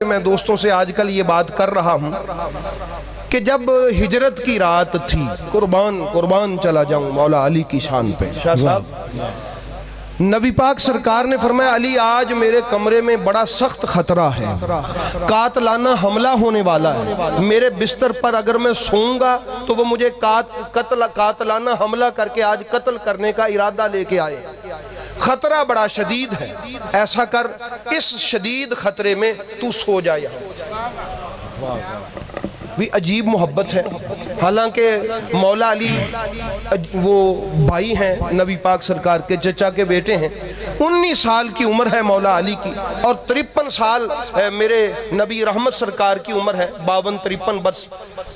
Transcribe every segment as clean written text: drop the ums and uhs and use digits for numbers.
میں دوستوں سے آج کل یہ بات کر رہا ہوں کہ جب ہجرت کی رات تھی، قربان چلا جاؤں مولا علی کی شان پہ، شاہ صاحب نبی پاک سرکار نے فرمایا علی آج میرے کمرے میں بڑا سخت خطرہ ہے، قاتلانہ حملہ ہونے والا ہے، میرے بستر پر اگر میں سوؤں گا تو وہ مجھے قاتلانہ حملہ کر کے آج قتل کرنے کا ارادہ لے کے آئے، خطرہ بڑا شدید ہے، ایسا کر اس شدید خطرے میں تو سو جا یہاں۔ بھی عجیب محبت ہے، حالانکہ مولا علی وہ بھائی ہیں نبی پاک سرکار کے، چچا کے بیٹے ہیں، 19 سال کی عمر ہے مولا علی کی، اور 53 سال میرے نبی رحمت سرکار کی عمر ہے، 52-53 برس۔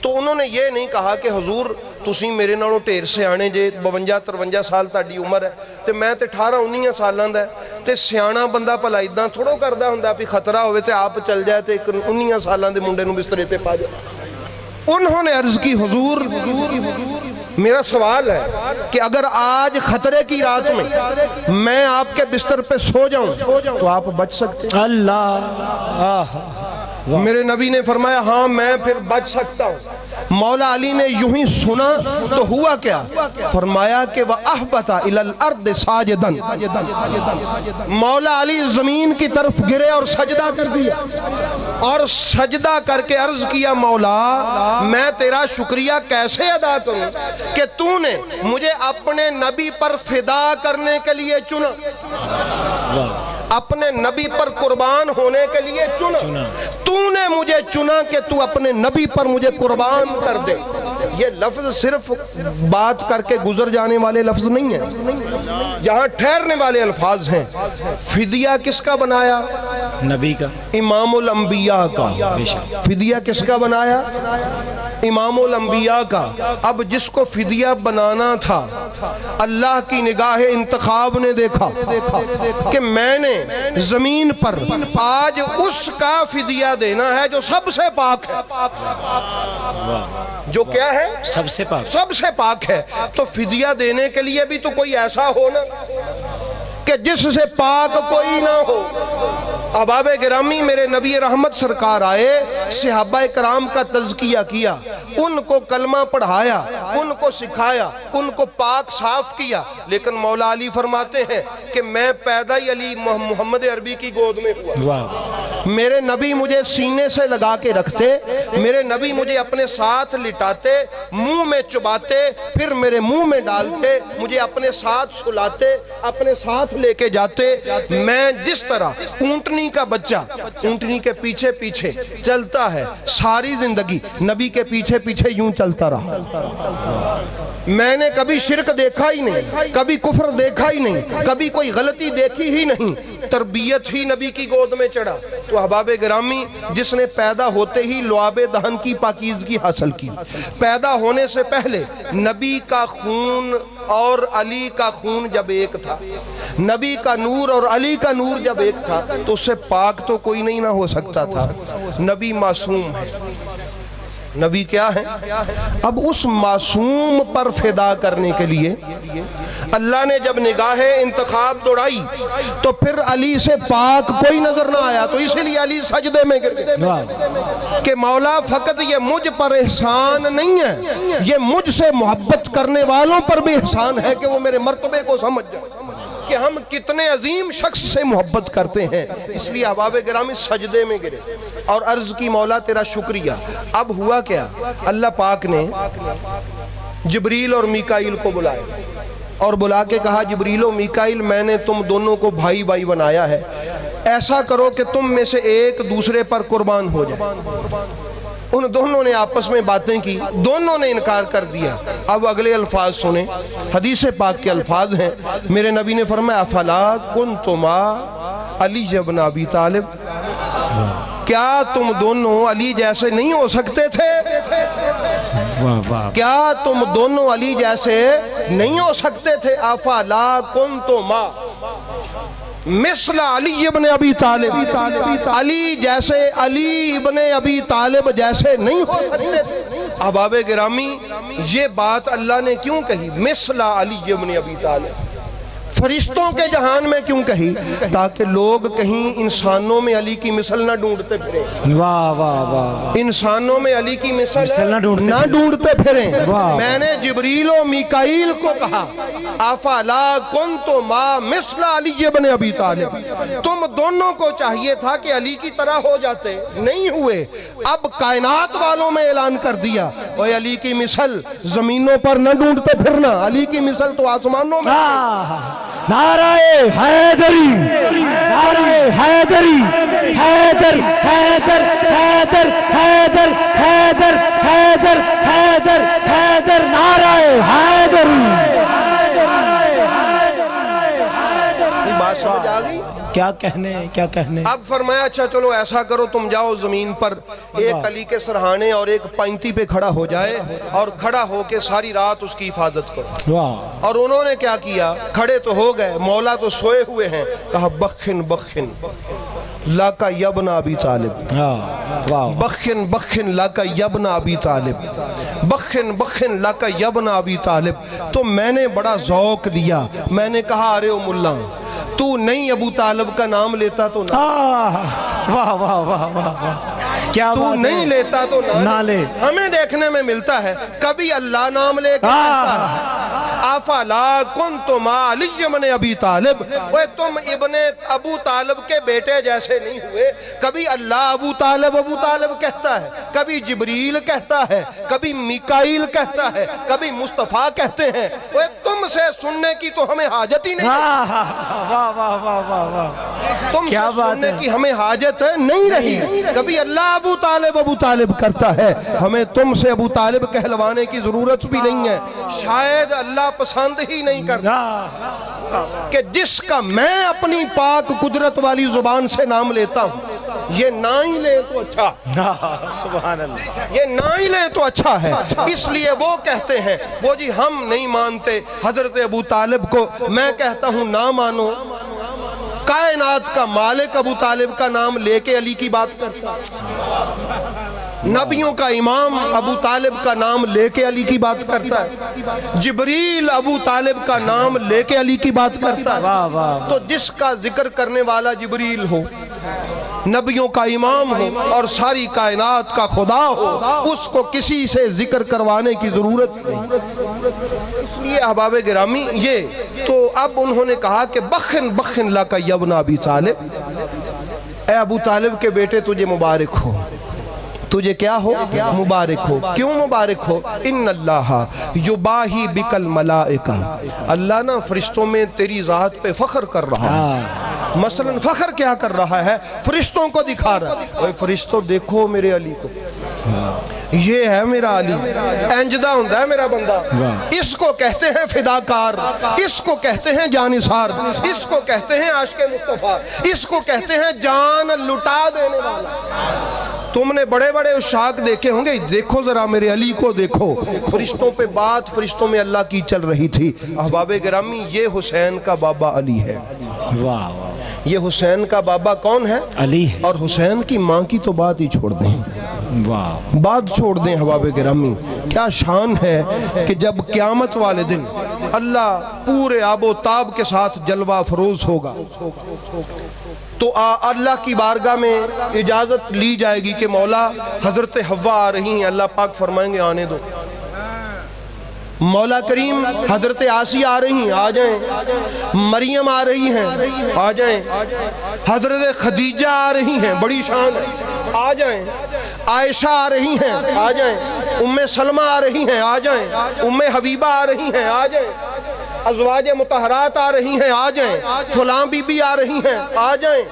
تو انہوں نے یہ نہیں کہا کہ حضور تسی میرے نالوں ٹھیر سے آنے جے 52-53 سال تاڑی عمر ہے تے میں تے 18-19 سالاں دا ہے تے سیانا بندہ پلا اداں تھوڑو کردہ ہوندا بھی خطرہ ہوئے تے آپ چل جائے تے 19 سالاں دے منڈے نوں بسترے تے پا جائے۔ انہوں نے عرض کی حضور میرا سوال ہے کہ اگر آج خطرے کی رات میں آپ کے بستر پہ سو جاؤں تو آپ بچ سکتے ہیں؟ اللہ میرے نبی نے فرمایا ہاں میں پھر بچ سکتا ہوں۔ مولا علی نے یوں ہی سنا تو ہوا کیا؟ فرمایا کہ وَأَحْبَتَ إِلَى الْأَرْضِ سَاجِدًا، مولا علی زمین کی طرف گرے اور سجدہ کر دیا، اور سجدہ کر کے عرض کیا مولا میں تیرا شکریہ کیسے ادا کروں کہ تو نے مجھے اپنے نبی پر فدا کرنے کے لیے چنا، اپنے نبی پر قربان ہونے کے لیے چنا، تو نے مجھے چنا کہ تو اپنے نبی پر مجھے قربان کر دے۔ یہ لفظ صرف بات کر کے گزر جانے والے لفظ نہیں ہیں، یہاں ٹھہرنے والے الفاظ ہیں۔ فدیہ کس کا بنایا؟ نبی کا، امام الانبیاء کا۔ فدیہ کس کا بنایا؟ امام الانبیاء کا۔ اب جس کو فدیہ بنانا تھا اللہ کی نگاہ انتخاب نے دیکھا کہ میں نے زمین پر آج اس کا فدیہ دینا ہے جو سب سے پاک ہے، جو کیا ہے؟ سب سے پاک، سب سے پاک ہے۔ تو فدیہ دینے کے لیے بھی تو کوئی ایسا ہو نا کہ جس سے پاک کوئی نہ ہو۔ احباب گرامی میرے نبی رحمت سرکار آئے، صحابہ کرام کا تزکیہ کیا، ان کو کلمہ پڑھایا، ان کو سکھایا، ان کو پاک صاف کیا، لیکن مولا علی فرماتے ہیں کہ میں پیدا ہی علی محمد عربی کی گود میں ہوا، میرے نبی مجھے سینے سے لگا کے رکھتے، میرے نبی مجھے اپنے ساتھ لٹاتے، منہ میں چباتے، پھر میرے منہ میں ڈالتے، مجھے اپنے ساتھ سلاتے، اپنے ساتھ لے کے جاتے۔ میں جس طرح اونٹنی کا بچہ اونٹنی کے پیچھے پیچھے چلتا ہے ساری زندگی، نبی کے پیچھے پیچھے یوں چلتا رہا۔ میں نے کبھی شرک دیکھا ہی نہیں، کبھی کفر دیکھا ہی نہیں، کبھی کوئی غلطی دیکھی ہی نہیں، تربیت ہی نبی کی گود میں چڑھا۔ تو احباب گرامی جس نے پیدا ہوتے ہی لعاب دہن کی پاکیزگی حاصل کی، پیدا ہونے سے پہلے نبی کا خون اور علی کا خون جب ایک تھا، نبی کا نور اور علی کا نور جب ایک تھا تو اس سے پاک تو کوئی نہیں نہ ہو سکتا تھا۔ نبی معصوم ہے، نبی کیا ہے؟ اب اس معصوم پر فدا کرنے کے لیے اللہ نے جب نگاہ انتخاب دوڑائی تو پھر علی سے پاک کوئی نظر نہ آیا، تو اسی لیے علی سجدے میں گر گئے کہ مولا فقط یہ مجھ پر احسان نہیں ہے، یہ مجھ سے محبت کرنے والوں پر بھی احسان ہے کہ وہ میرے مرتبے کو سمجھ جائیں کہ ہم کتنے عظیم شخص سے محبت کرتے ہیں۔ اس لیے احباب گرامی سجدے میں گرے اور عرض کی مولا تیرا شکریہ۔ اب ہوا کیا؟ اللہ پاک نے جبریل اور میکائیل کو بلایا اور بلا کے کہا جبریل و میکائیل میں نے تم دونوں کو بھائی بھائی بنایا ہے، ایسا کرو کہ تم میں سے ایک دوسرے پر قربان ہو جائے۔ ان دونوں نے آپس میں باتیں کی، دونوں نے انکار کر دیا۔ اب اگلے الفاظ سنیں، حدیث پاک کے الفاظ ہیں، میرے نبی نے فرمایا افلا کنتما علی ابن ابی طالب، کیا تم دونوں علی جیسے نہیں ہو سکتے تھے؟ کیا تم دونوں علی جیسے نہیں ہو سکتے تھے؟ افلا کنتما مثل علی ابن ابی طالب، علی جیسے، علی ابن ابی طالب جیسے نہیں ہو سکتے تھے۔ احباب گرامی یہ بات اللہ نے کیوں کہی؟ مثل علی ابن ابی طالب، فرشتوں کے جہان میں کیوں کہی؟ تاکہ لوگ کہیں انسانوں میں علی کی مثل نہ ڈھونڈتے پھریں۔ واہ واہ واہ، انسانوں میں علی کی مثل نہ ڈھونڈتے پھریں۔ واہ۔ میں نے جبریل و میکائیل کو کہا افلا کنت ما مثل علی بن ابی طالب، تم دونوں کو چاہیے تھا کہ علی کی طرح ہو جاتے، نہیں ہوئے۔ اب کائنات والوں میں اعلان کر دیا وہ علی کی مثل زمینوں پر نہ ڈھونڈتے پھرنا، علی کی مثل تو آسمانوں میں۔ نعرہ حیدری، نعرہ حیدری، حیدر حیدر حیدر حیدر حیدر حیدر حیدر حیدر، نعرہ حیدری۔ بات سمجھ آ گئی؟ کیا کہنے، کیا کہنے۔ اب فرمایا اچھا چلو ایسا کرو، تم جاؤ زمین پر ایک علی کے سرہانے اور ایک پینتی پہ کھڑا ہو جائے اور کھڑا ہو کے ساری رات اس کی حفاظت کرو۔ واہ۔ اور انہوں نے کیا کیا؟ کھڑے تو ہو گئے، مولا تو سوئے ہوئے ہیں، کہا بخن بخن لاکا یبن ابی طالب، بخن بخن لاکا یبن ابی طالب، بخن بخن لاکا یبن ابی طالب۔ تو میں نے بڑا ذوق دیا، میں نے کہا ارے او ملا، تو نہیں ابو طالب کا نام لیتا تو نہ، واہ واہ واہ واہ، کیا تو نہیں لیتا تو نہ لے۔ ہمیں دیکھنے میں ملتا ہے کبھی اللہ نام لے کے کہتا ہے افلا کنت ما علی بن ابی طالب، وہ تم ابن ابو طالب کے بیٹے جیسے نہیں ہوئے۔ کبھی اللہ ابو طالب کہتا ہے، کبھی جبریل کہتا ہے، کبھی میکائیل کہتا ہے، کبھی مصطفیٰ کہتے ہیں۔ وہ تم سے سننے کی تو ہمیں حاجت ہی نہیں، واہ واہ واہ واہ، تم سے سننے کی ہمیں حاجت ہے نہیں رہی۔ کبھی اللہ ابو طالب کرتا ہے، ہمیں تم سے ابو طالب کہلوانے کی ضرورت بھی نہیں ہے۔ شاید اللہ پسند ہی نہیں کرتا کہ جس کا میں اپنی پاک قدرت والی زبان سے نام لیتا ہوں، یہ نہ ہی لے تو اچھا، سبحان اللہ، یہ نہ ہی لے تو اچھا ہے۔ اس لیے وہ کہتے ہیں وہ جی ہم نہیں مانتے حضرت ابو طالب کو، میں کہتا ہوں نہ مانو، کائنات کا مالک ابو طالب کا نام لے کے علی کی بات کرتا ہے، نبیوں کا امام ابو طالب کا نام لے کے علی کی بات کرتا ہے، جبریل ابو طالب کا نام لے کے علی کی بات کرتا ہے۔ تو جس کا ذکر کرنے والا جبریل ہو، نبیوں کا امام ہو اور ساری کائنات کا خدا ہو، اس کو کسی سے ذکر کروانے کی ضرورت نہیں۔ اس لیے احباب گرامی یہ تو اب انہوں نے کہا کہ بخن بخن لاکا یبن ابی طالب، اے ابو طالب کے بیٹے تجھے مبارک ہو، تجھے کیا ہو؟ مبارک ہو۔ کیوں مبارک ہو؟ ان اللہ یباہی بک الملائکہ، اللہ نا فرشتوں میں تیری ذات پہ فخر کر رہا ہے۔ مثلا فخر کیا کر رہا ہے؟ فرشتوں کو دکھا رہا ہے، اے فرشتوں دیکھو میرے علی کو، یہ ہے میرا علی، انجدہ ہوندہ ہے میرا بندہ، اس کو کہتے ہیں فداکار، اس کو کہتے ہیں جانثار، اس کو کہتے ہیں عاشق مصطفیٰ، اس کو کہتے ہیں جان لٹا دینے والا۔ تم نے بڑے بڑے عشاق دیکھے ہوں گے، دیکھو ذرا میرے علی کو دیکھو۔ فرشتوں پہ بات فرشتوں میں اللہ کی چل رہی تھی۔ احباب گرامی یہ حسین کا بابا علی ہے۔ یہ حسین کا بابا کون ہے؟ علی۔ اور حسین کی ماں کی تو بات ہی چھوڑ دیں، بات چھوڑ دیں احباب گرامی۔ کیا شان ہے کہ جب قیامت والے دن اللہ پورے آب و تاب کے ساتھ جلوہ فروز ہوگا تو اللہ کی بارگاہ میں اجازت لی جائے گی کہ مولا حضرت حوا آ رہی ہیں، اللہ پاک فرمائیں گے آنے دو۔ مولا کریم حضرت آسیہ آ رہی ہیں، آ جائیں۔ مریم آ رہی ہیں، آ جائیں۔ حضرت خدیجہ آ رہی ہیں، بڑی شان، آ جائیں۔ عائشہ آ رہی ہیں، آ جائیں۔ ام سلمہ آ رہی ہیں، آ جائیں۔ ام حبیبہ آ رہی ہیں، آ جائیں۔ ازواج مطہرات آ رہی ہیں، آ جائیں۔ فلاں بی بی آ رہی ہیں، آ جائیں۔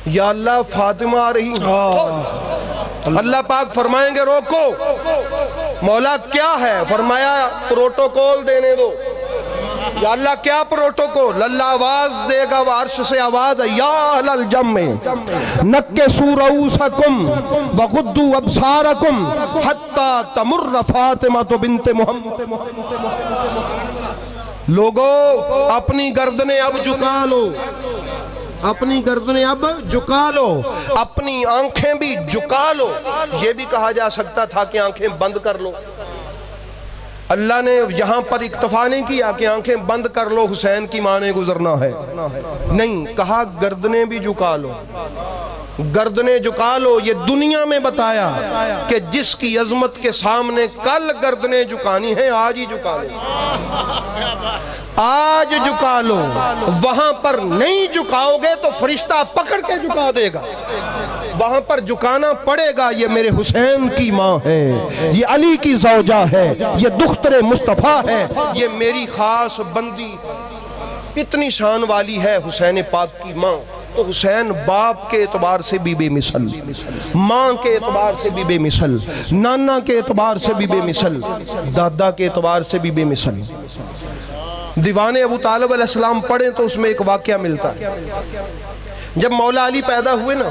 یا اللہ فاطمہ آ رہی ہیں، اللہ پاک فرمائیں گے روکو۔ مولا کیا ہے؟ فرمایا پروٹوکول دینے دو۔ یا اللہ کیا پروٹوکول؟ اللہ آواز دے گا، عرش سے آواز ہے، یا اہل الجمع نکسوا رؤوسکم وغضوا ابصارکم حتی تمر فاطمہ بنت محمد۔ لوگو اپنی گردنیں اب جھکا لو، اپنی گردنیں اب جھکا لو، اپنی آنکھیں بھی جھکا لو۔ بھی جھکا لو، یہ بھی کہا جا سکتا تھا کہ آنکھیں بند کر لو، اللہ نے یہاں پر اکتفا نہیں کیا کہ آنکھیں بند کر لو حسین کی ماں نے گزرنا ہے، نہیں، کہا گردنیں بھی جھکا لو، گردنیں جھکا لو۔ یہ دنیا میں بتایا کہ جس کی عظمت کے سامنے کل گردنیں جھکانی ہیں آج ہی جھکا لو، آج جھکا لو۔ وہاں پر نہیں جھکاؤ گے تو فرشتہ پکڑ کے جھکا دے گا، وہاں پر جھکانا پڑے گا۔ یہ میرے حسین کی ماں ہے، یہ علی کی زوجہ ہے، یہ دختر مصطفیٰ ہے، یہ میری خاص بندی، اتنی شان والی ہے حسین پاک کی ماں۔ تو حسین باپ کے اعتبار سے بھی بے مثل، ماں کے اعتبار سے بھی بے مثل، نانا کے اعتبار سے بھی بے مثل، دادا کے اعتبار سے بھی بے مثل۔ دیوان ابو طالب علیہ السلام پڑھیں تو اس میں ایک واقعہ ملتا ہے۔ جب مولا علی پیدا ہوئے نا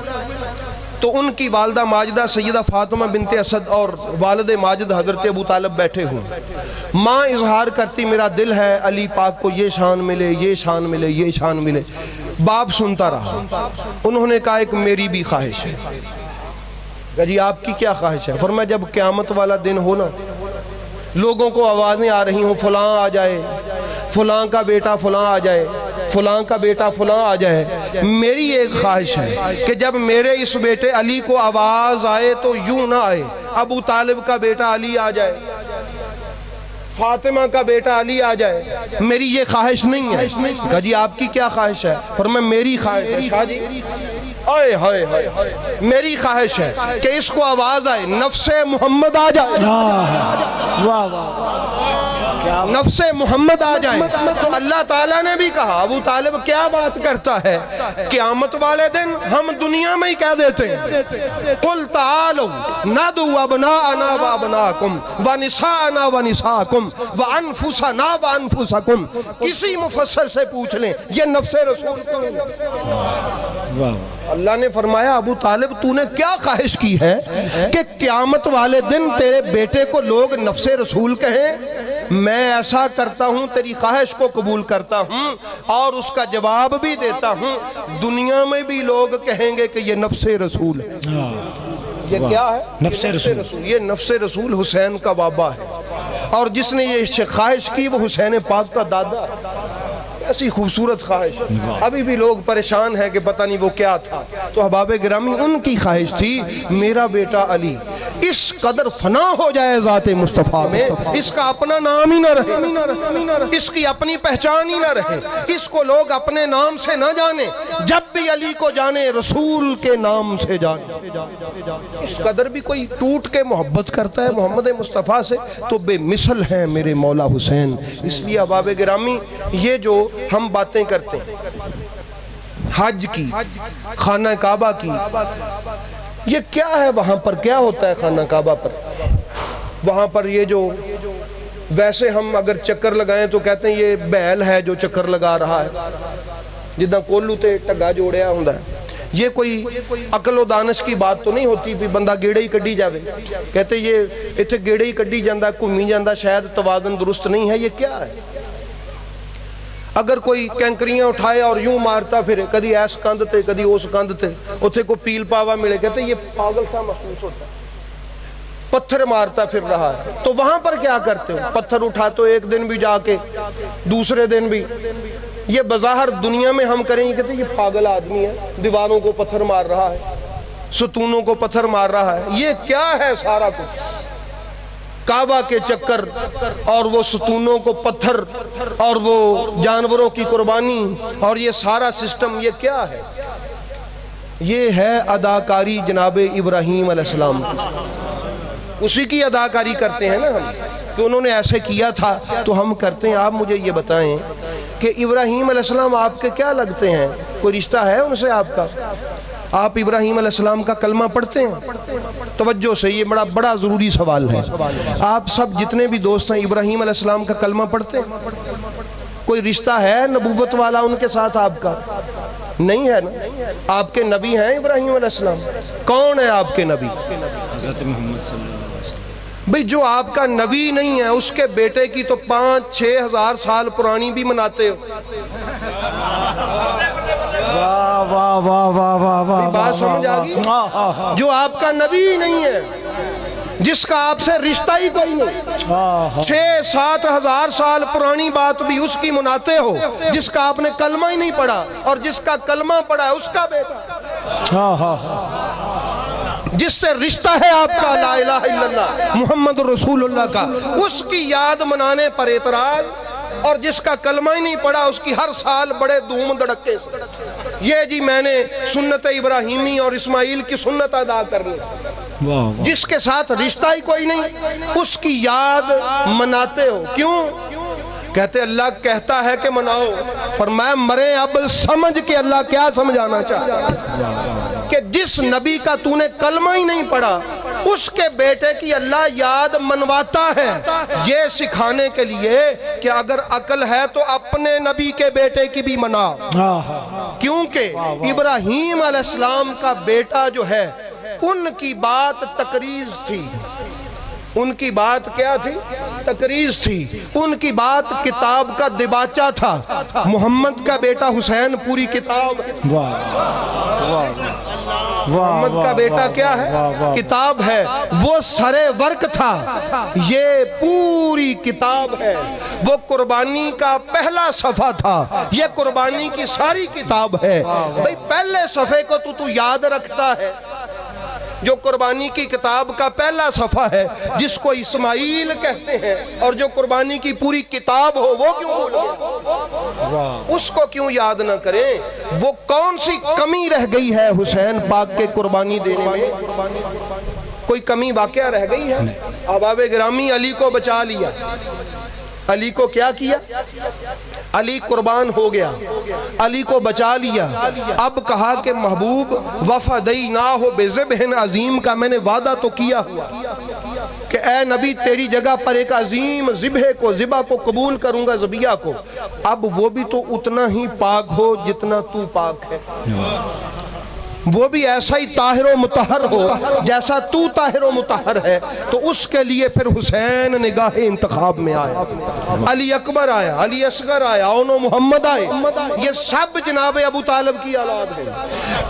تو ان کی والدہ ماجدہ سیدہ فاطمہ بنت اسد اور والد ماجد حضرت ابو طالب بیٹھے ہوئے۔ ماں اظہار کرتی میرا دل ہے علی پاک کو یہ شان ملے، یہ شان ملے، یہ شان ملے۔ باپ سنتا رہا۔ انہوں نے کہا ایک میری بھی خواہش ہے۔ کہا جی آپ کی کیا خواہش ہے؟ فرمایا جب قیامت والا دن ہو نا، لوگوں کو آوازیں آ رہی ہوں فلاں آ جائے، فلاں کا بیٹا فلاں آ جائے، فلاں کا بیٹا فلاں آ جائے، میری ایک خواہش ہے کہ جب میرے اس بیٹے علی کو آواز آئے تو یوں نہ آئے ابو طالب کا بیٹا علی آ جائے، فاطمہ کا بیٹا علی آ جائے، میری یہ خواہش نہیں ہے۔ کہا جی آپ کی کیا خواہش ہے؟ فرمایا میری خواہش ہے شاہ جی، آئے ہائے ہائے، میری خواہش ہے کہ اس کو آواز آئے نفس محمد آ جائے، واہ واہ، نفس محمد آ جائے۔ تو اللہ تعالیٰ نے بھی کہا ابو طالب کیا بات کرتا ہے، قیامت والے دن ہم دنیا میں ہی کہہ دیتے ہیں قُلْ تَعَالَوْا نَدْعُوا أَبْنَاءَنَا وَأَبْنَاءَكُمْ وَنِسَاءَنَا وَنِسَاءَكُمْ وَأَنفُسَنَا وَأَنفُسَكُمْ۔ کسی مفسر سے پوچھ لیں یہ نفس رسول کو۔ اللہ نے فرمایا ابو طالب تو نے کیا خواہش کی ہے کہ قیامت والے دن تیرے بیٹے کو لوگ نفس رسول کہیں؟ میں ایسا کرتا ہوں، تیری خواہش کو قبول کرتا ہوں اور اس کا جواب بھی دیتا ہوں، دنیا میں بھی لوگ کہیں گے کہ یہ نفس رسول ہے۔ یہ کیا ہے؟ نفس رسول۔ یہ نفس رسول حسین کا بابا ہے، اور جس نے یہ خواہش کی وہ حسین پاک کا دادا ہے۔ ایسی خوبصورت خواہش، ابھی بھی لوگ پریشان ہیں کہ پتہ نہیں وہ کیا تھا۔ تو احباب گرامی ان کی خواہش تھی میرا بیٹا علی اس قدر فنا ہو جائے ذات مصطفیٰ میں، اس کا اپنا نام ہی نہ رہے، اس کی اپنی پہچان ہی نہ رہے، اس کو لوگ اپنے نام سے نہ جانے، جب بھی علی کو جانے رسول کے نام سے جانے۔ اس قدر بھی کوئی ٹوٹ کے محبت کرتا ہے محمد مصطفیٰ سے تو بے مثل ہیں میرے مولا حسین۔ اس لیے احباب گرامی یہ جو ہم باتیں کرتے ہیں حج کی، خانہ کعبہ کی، یہ کیا ہے؟ وہاں پر کیا ہوتا ہے خانہ کعبہ پر؟ وہاں پر یہ جو ویسے ہم اگر چکر لگائیں تو کہتے ہیں یہ بیل ہے جو چکر لگا رہا ہے، جدہ کولو تے ٹگا جوڑیا ہوندا ہے۔ یہ کوئی عقل و دانش کی بات تو نہیں ہوتی بھی بندہ گیڑے ہی کڈی جاوے، کہتے یہ اتھے گیڑے ہی کڈی جاندہ گھومی جاندہ، شاید توازن درست نہیں ہے۔ یہ کیا ہے؟ اگر کوئی کینکریاں اٹھائے اور یوں مارتا پھر کدی ایس کند تے کدی اس کند تے اتھے کو پیل پاوا ملے، کہتے یہ پاگل سا محسوس ہوتا ہے، پتھر مارتا پھر رہا ہے۔ تو وہاں پر کیا کرتے ہو؟ پتھر اٹھا تو ایک دن بھی جا کے، دوسرے دن بھی، یہ بظاہر دنیا میں ہم کریں، یہ کہتے ہیں یہ پاگل آدمی ہے، دیواروں کو پتھر مار رہا ہے، ستونوں کو پتھر مار رہا ہے۔ یہ کیا ہے سارا کچھ؟ کعبہ کے چکر اور وہ ستونوں کو پتھر اور وہ جانوروں کی قربانی اور یہ سارا سسٹم، یہ کیا ہے؟ یہ ہے اداکاری جناب ابراہیم علیہ السلام، اسی کی اداکاری کرتے ہیں نا ہم، کہ انہوں نے ایسے کیا تھا تو ہم کرتے ہیں۔ آپ مجھے یہ بتائیں کہ ابراہیم علیہ السلام آپ کے کیا لگتے ہیں؟ کوئی رشتہ ہے ان سے آپ کا؟ آپ ابراہیم علیہ السلام کا کلمہ پڑھتے ہیں؟ توجہ سے، یہ بڑا ضروری سوال ہے۔ آپ سب جتنے بھی دوست ہیں ابراہیم علیہ السلام کا کلمہ پڑھتے ہیں؟ کوئی رشتہ ہے نبوت والا ان کے ساتھ آپ کا؟ نہیں ہے نا؟ آپ کے نبی ہیں ابراہیم علیہ السلام؟ کون ہے آپ کے نبی؟ حضرت محمد صلی اللہ علیہ وسلم۔ بھئی جو آپ کا نبی نہیں ہے اس کے بیٹے کی تو 5-6 ہزار سال پرانی بھی مناتے ہو۔ واہ واہ واہ واہ واہ واہ، بات سمجھ آ گئی؟ جو آپ کا نبی نہیں ہے جس کا آپ سے رشتہ ہی کوئی نہیں، 6-7 ہزار سال پرانی بات بھی اس کی مناتے ہو جس کا آپ نے کلمہ ہی نہیں پڑھا، اور جس کا کلمہ پڑھا ہے اس کا بیٹا، جس سے رشتہ ہے آپ کا لا الہ الا اللہ محمد رسول اللہ کا، اس کی یاد منانے پر اعتراض، اور جس کا کلمہ ہی نہیں پڑھا اس کی ہر سال بڑے دھوم دھڑکے سے یہ جی میں نے سنت ابراہیمی اور اسماعیل کی سنت ادا کرنی، جس کے ساتھ رشتہ ہی کوئی نہیں اس کی یاد مناتے ہو کیوں؟ کہتے اللہ کہتا ہے کہ مناؤ، فرمایا مرے اب سمجھ کے اللہ کیا سمجھانا چاہتا ہے کہ جس نبی کا تو نے کلمہ ہی نہیں پڑھا اس کے بیٹے کی اللہ یاد منواتا ہے، یہ سکھانے کے لیے کہ اگر عقل ہے تو اپنے نبی کے بیٹے کی بھی منا، کیونکہ ابراہیم علیہ السلام کا بیٹا جو ہے ان کی بات تقریز تھی، ان کی بات کیا تھی؟ تقریز تھی، ان کی بات کتاب کا دباچہ تھا۔ محمد کا بیٹا حسین پوری کتاب، محمد کا بیٹا کیا ہے؟ کتاب ہے، وہ سرے ورق تھا، یہ پوری کتاب ہے، وہ قربانی کا پہلا صفحہ تھا، یہ قربانی کی ساری کتاب ہے۔ بھئی پہلے صفحے کو تو یاد رکھتا ہے، جو قربانی کی کتاب کا پہلا صفحہ ہے جس کو اسماعیل کہتے ہیں، اور جو قربانی کی پوری کتاب ہو وہ کیوں بھولیں؟ اس کو کیوں یاد نہ کریں؟ وہ کون سی کمی رہ گئی ہے حسین پاک کے قربانی دینے میں؟ کوئی کمی واقعہ رہ گئی ہے؟ احباب گرامی علی کو بچا لیا، علی کو کیا کیا؟ علی قربان ہو گیا، علی کو بچا لیا، اب کہا کہ محبوب وفدیناہ بذبح عظیم کا میں نے وعدہ تو کیا ہوا کہ اے نبی تیری جگہ پر ایک عظیم ذبح کو قبول کروں گا، ذبیحہ کو، اب وہ بھی تو اتنا ہی پاک ہو جتنا تو پاک ہے، وہ بھی ایسا ہی طاہر و مطہر ہو جیسا تو طاہر و مطہر ہے۔ تو اس کے لیے پھر حسین نگاہ انتخاب میں آیا، علی اکبر آیا، علی اصغر آیا، اون و محمد آئے، یہ سب جناب ابو طالب کی اولاد ہے۔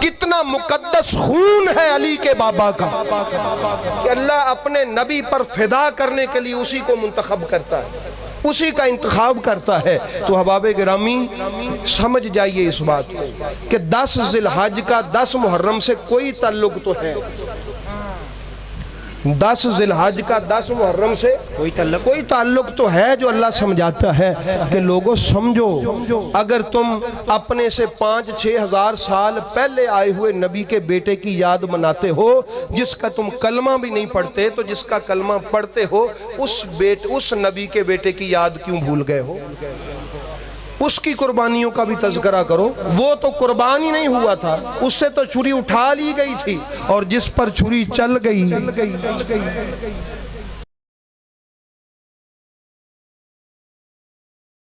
کتنا مقدس خون ہے علی کے بابا کا کہ اللہ اپنے نبی پر فدا کرنے کے لیے اسی کو منتخب کرتا ہے، اسی کا انتخاب کرتا ہے۔ تو احباب گرامی سمجھ جائیے اس بات کو کہ 10 ذی الحج کا 10 محرم سے کوئی تعلق تو ہے، 10 ذی الحج کا 10 محرم سے کوئی تعلق تو ہے، جو اللہ سمجھاتا ہے کہ لوگوں سمجھو، اگر تم اپنے سے 5-6 ہزار سال پہلے آئے ہوئے نبی کے بیٹے کی یاد مناتے ہو جس کا تم کلمہ بھی نہیں پڑھتے، تو جس کا کلمہ پڑھتے ہو اس نبی کے بیٹے کی یاد کیوں بھول گئے ہو؟ اس کی قربانیوں کا بھی تذکرہ کرو، وہ تو قربان ہی نہیں ہوا تھا، اس سے تو چھری اٹھا لی گئی تھی، اور جس پر چھری چل گئی